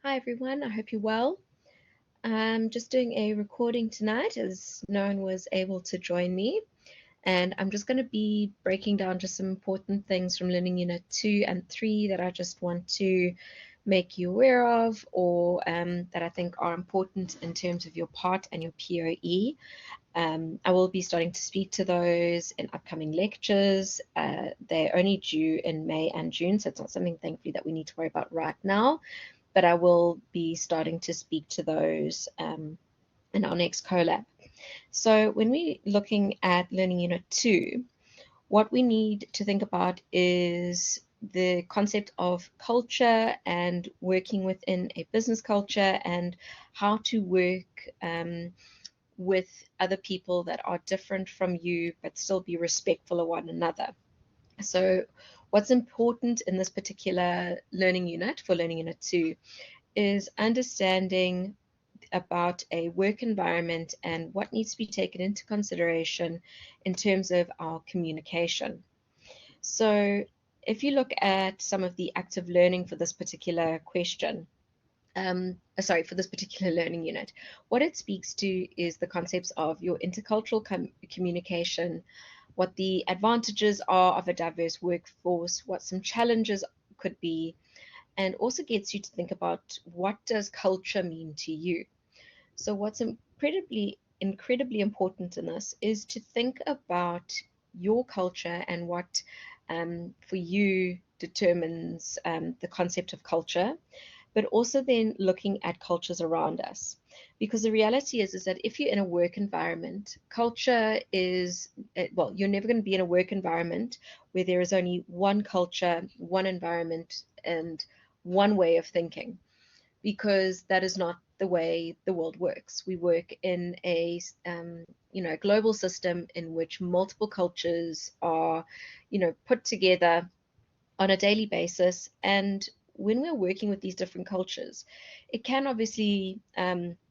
Hi everyone, I hope you're well. I'm just doing a recording tonight as no one was able to join me, and I'm just going to be breaking down just some important things from Learning Unit 2 and 3 that I just want to make you aware of, or that I think are important in terms of your part and your POE. I will be starting to speak to those in upcoming lectures. They're only due in May and June, so it's not something, thankfully, that we need to worry about right now, but I will be starting to speak to those in our next collab. So when we're looking at Learning Unit 2, what we need to think about is the concept of culture and working within a business culture and how to work with other people that are different from you but still be respectful of one another. So what's important in this particular learning unit for Learning Unit 2 is understanding about a work environment and what needs to be taken into consideration in terms of our communication. So if you look at some of the active learning for this particular question, for this particular learning unit, what it speaks to is the concepts of your intercultural communication, what the advantages are of a diverse workforce, what some challenges could be, and also gets you to think about what does culture mean to you. So what's incredibly important in this is to think about your culture and what for you determines the concept of culture, but also then looking at cultures around us. Because the reality is that if you're in a work environment, culture is, well, you're never going to be in a work environment where there is only one culture, one environment, and one way of thinking, because that is not the way the world works. We work in a global system in which multiple cultures are put together on a daily basis. And when we're working with these different cultures, it can obviously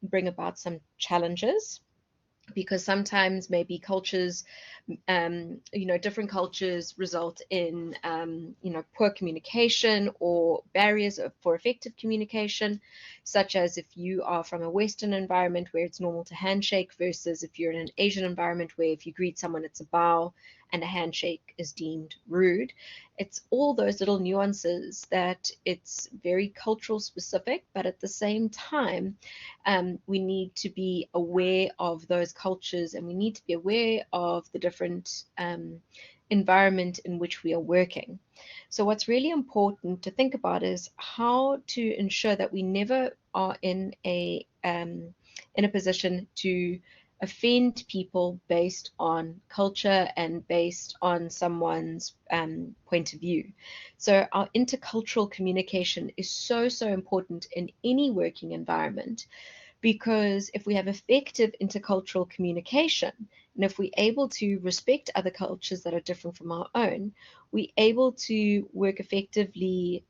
bring about some challenges, because sometimes maybe cultures, different cultures result in, poor communication or barriers for effective communication, such as if you are from a Western environment where it's normal to handshake versus if you're in an Asian environment where if you greet someone, it's a bow and a handshake is deemed rude. It's all those little nuances that it's very cultural specific, but at the same time, we need to be aware of those cultures, and we need to be aware of the different environment in which we are working. So what's really important to think about is how to ensure that we never are in a position to offend people based on culture and based on someone's point of view. So our intercultural communication is so important in any working environment, because if we have effective intercultural communication, and if we're able to respect other cultures that are different from our own, we're able to work effectively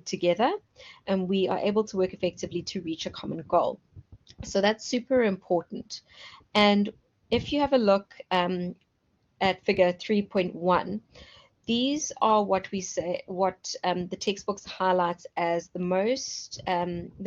together, and we are able to work effectively to reach a common goal. So that's super important. And if you have a look at figure 3.1, these are what we say, what the textbooks highlights as the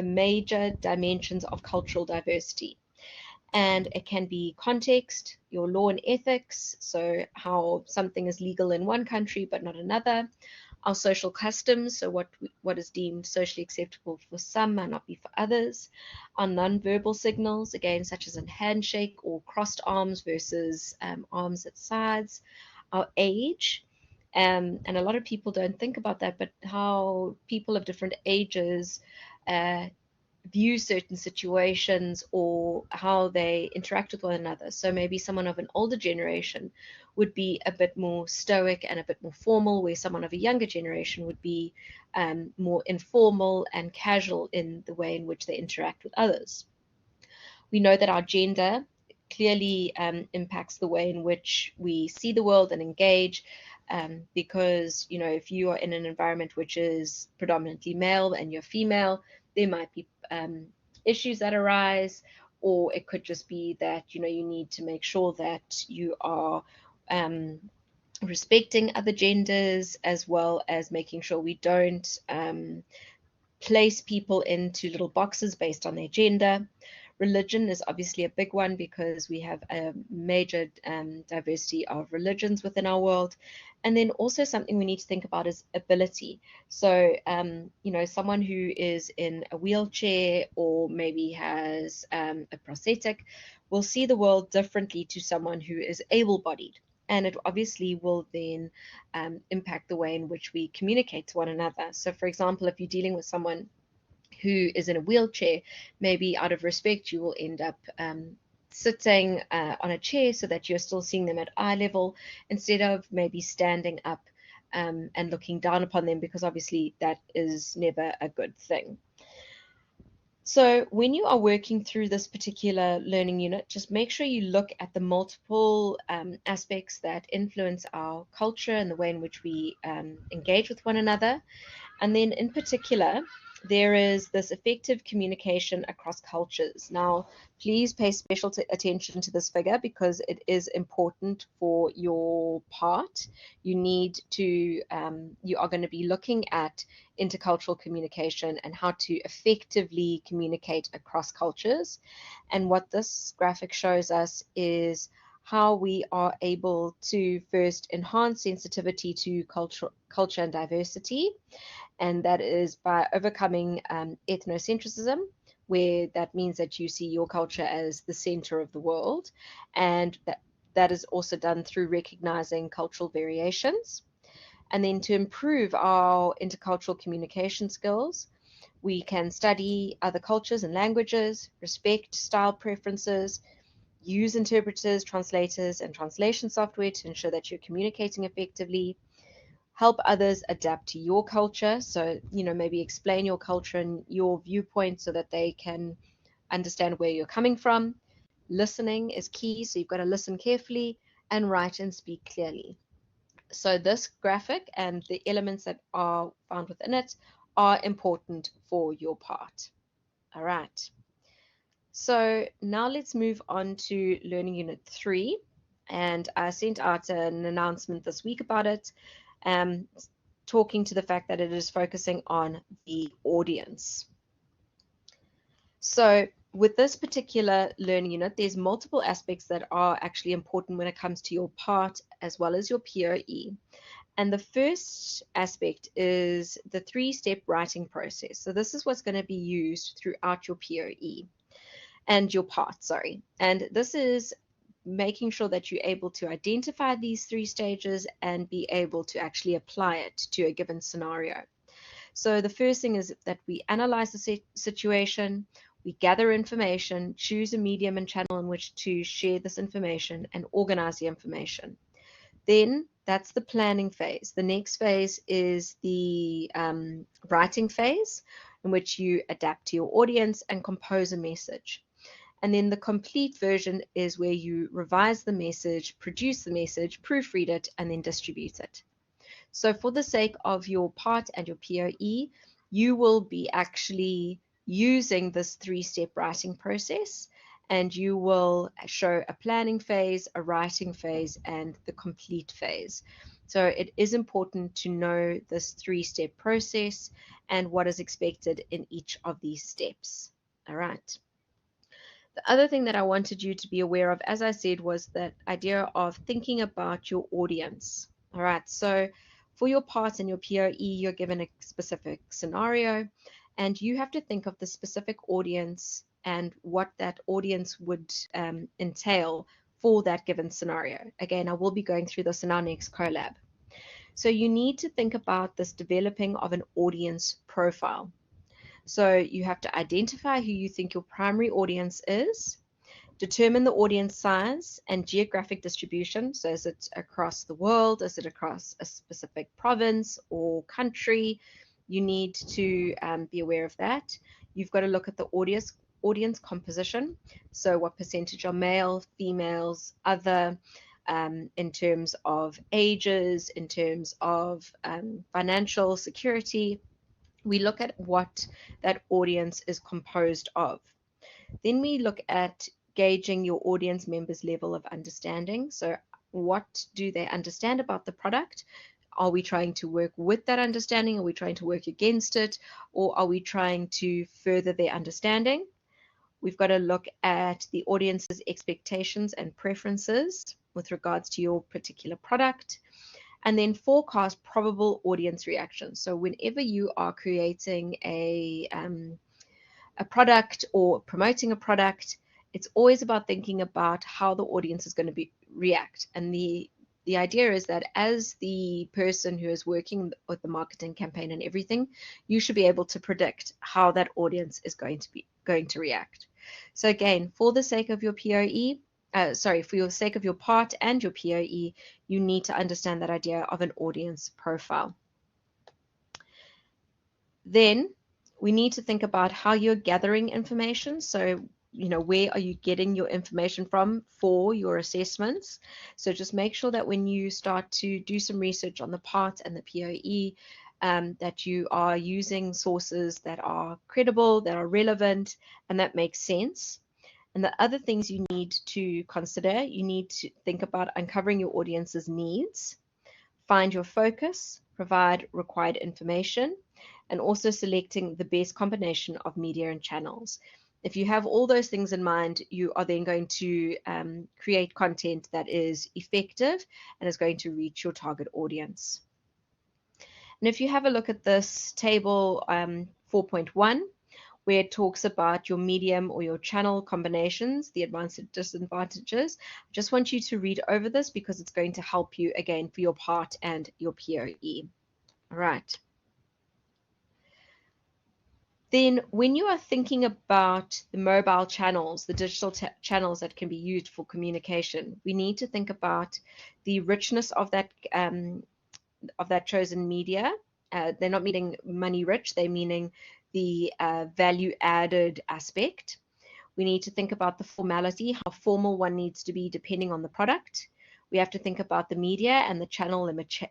major dimensions of cultural diversity. And it can be context, your law and ethics, so how something is legal in one country but not another. Our social customs, so what is deemed socially acceptable for some might not be for others. Our non-verbal signals, again, such as a handshake or crossed arms versus arms at sides. Our age, and a lot of people don't think about that, but how people of different ages view certain situations or how they interact with one another. So maybe someone of an older generation would be a bit more stoic and a bit more formal, where someone of a younger generation would be more informal and casual in the way in which they interact with others. We know that our gender clearly impacts the way in which we see the world and engage, because if you are in an environment which is predominantly male and you're female, there might be issues that arise, or it could just be that you need to make sure that you are respecting other genders, as well as making sure we don't place people into little boxes based on their gender. Religion is obviously a big one because we have a major diversity of religions within our world. And then also something we need to think about is ability. So, you know, someone who is in a wheelchair or maybe has a prosthetic will see the world differently to someone who is able-bodied. And it obviously will then impact the way in which we communicate to one another. So, for example, if you're dealing with someone who is in a wheelchair, maybe out of respect, you will end up sitting on a chair so that you're still seeing them at eye level instead of maybe standing up and looking down upon them, because obviously that is never a good thing. So when you are working through this particular learning unit, just make sure you look at the multiple aspects that influence our culture and the way in which we engage with one another. And then in particular, there is this effective communication across cultures. Now, please pay special attention to this figure because it is important for your part. You need to, you are going to be looking at intercultural communication and how to effectively communicate across cultures. And what this graphic shows us is how we are able to first enhance sensitivity to culture and diversity, and that is by overcoming ethnocentrism, where that means that you see your culture as the center of the world, and that is also done through recognizing cultural variations. And then to improve our intercultural communication skills, we can study other cultures and languages, respect style preferences, use interpreters, translators, and translation software to ensure that you're communicating effectively, help others adapt to your culture. So, you know, maybe explain your culture and your viewpoint so that they can understand where you're coming from. Listening is key, so you've got to listen carefully and write and speak clearly. So this graphic and the elements that are found within it are important for your part. All right. So now let's move on to Learning Unit 3. And I sent out an announcement this week about it, talking to the fact that it is focusing on the audience. So with this particular learning unit, there's multiple aspects that are actually important when it comes to your part as well as your POE. And the first aspect is the 3-step writing process. So this is what's going to be used throughout your POE and your part, sorry. And this is making sure that you're able to identify these 3 stages and be able to actually apply it to a given scenario. So the first thing is that we analyze the situation, we gather information, choose a medium and channel in which to share this information, and organize the information. Then that's the planning phase. The next phase is the writing phase, in which you adapt to your audience and compose a message. And then the complete version is where you revise the message, produce the message, proofread it, and then distribute it. So for the sake of your part and your POE, you will be actually using this 3-step writing process, and you will show a planning phase, a writing phase, and the complete phase. So it is important to know this 3-step process and what is expected in each of these steps. All right. The other thing that I wanted you to be aware of, as I said, was that idea of thinking about your audience. All right, so for your part and your POE, you're given a specific scenario, and you have to think of the specific audience and what that audience would entail for that given scenario. Again, I will be going through this in our next collab. So you need to think about this developing of an audience profile. So you have to identify who you think your primary audience is, determine the audience size and geographic distribution. So is it across the world? Is it across a specific province or country? You need to be aware of that. You've got to look at the audience composition. So what percentage are male, females, other, in terms of ages, in terms of financial security. We look at what that audience is composed of. Then we look at gauging your audience members' level of understanding. So what do they understand about the product? Are we trying to work with that understanding? Are we trying to work against it? Or are we trying to further their understanding? We've got to look at the audience's expectations and preferences with regards to your particular product, and then forecast probable audience reactions. So whenever you are creating a product or promoting a product, it's always about thinking about how the audience is going to react. And the idea is that as the person who is working with the marketing campaign and everything, you should be able to predict how that audience is going to react. So again, for the sake of your POE, for your sake of your part and your POE, you need to understand that idea of an audience profile. Then we need to think about how you're gathering information. So, where are you getting your information from for your assessments? So just make sure that when you start to do some research on the part and the POE, that you are using sources that are credible, that are relevant, and that make sense. And the other things you need to consider, you need to think about uncovering your audience's needs, find your focus, provide required information, and also selecting the best combination of media and channels. If you have all those things in mind, you are then going to create content that is effective and is going to reach your target audience. And if you have a look at this table 4.1, where it talks about your medium or your channel combinations, the advantages and disadvantages. I just want you to read over this because it's going to help you again for your part and your POE. All right. Then when you are thinking about the mobile channels, the digital channels that can be used for communication, we need to think about the richness of that chosen media. They're not meaning money rich, they're meaning the value added aspect. We need to think about the formality, how formal one needs to be depending on the product. We have to think about the media and the channel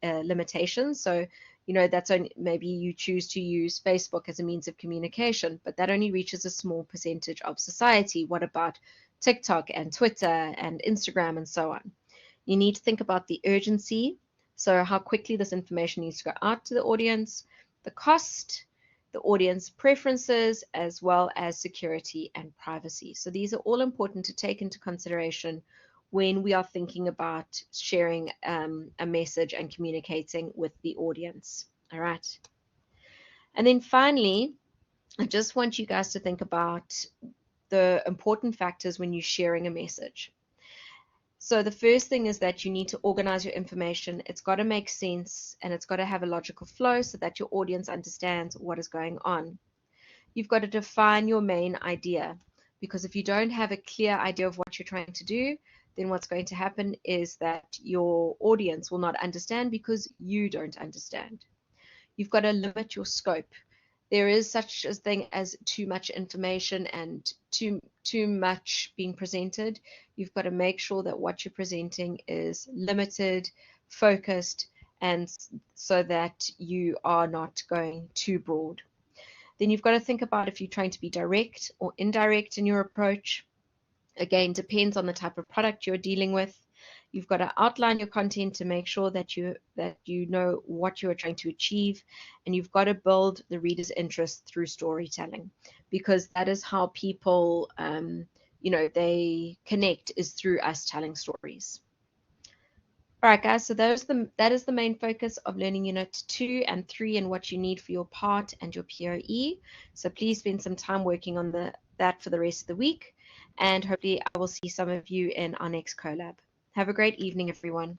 limitations. So, that's only, maybe you choose to use Facebook as a means of communication, but that only reaches a small percentage of society. What about TikTok and Twitter and Instagram and so on? You need to think about the urgency. So how quickly this information needs to go out to the audience, the cost, the audience preferences, as well as security and privacy. So these are all important to take into consideration when we are thinking about sharing a message and communicating with the audience. All right. And then finally, I just want you guys to think about the important factors when you're sharing a message. So the first thing is that you need to organize your information. It's got to make sense and it's got to have a logical flow so that your audience understands what is going on. You've got to define your main idea, because if you don't have a clear idea of what you're trying to do, then what's going to happen is that your audience will not understand because you don't understand. You've got to limit your scope. There is such a thing as too much information and too much being presented. You've got to make sure that what you're presenting is limited, focused, and so that you are not going too broad. Then you've got to think about if you're trying to be direct or indirect in your approach. Again, depends on the type of product you're dealing with. You've got to outline your content to make sure that you know what you are trying to achieve, and you've got to build the reader's interest through storytelling, because that is how people, they connect, is through us telling stories. All right, guys, so that is the main focus of Learning Unit 2 and 3 and what you need for your part and your POE. So please spend some time working on that for the rest of the week, and hopefully I will see some of you in our next collab. Have a great evening, everyone.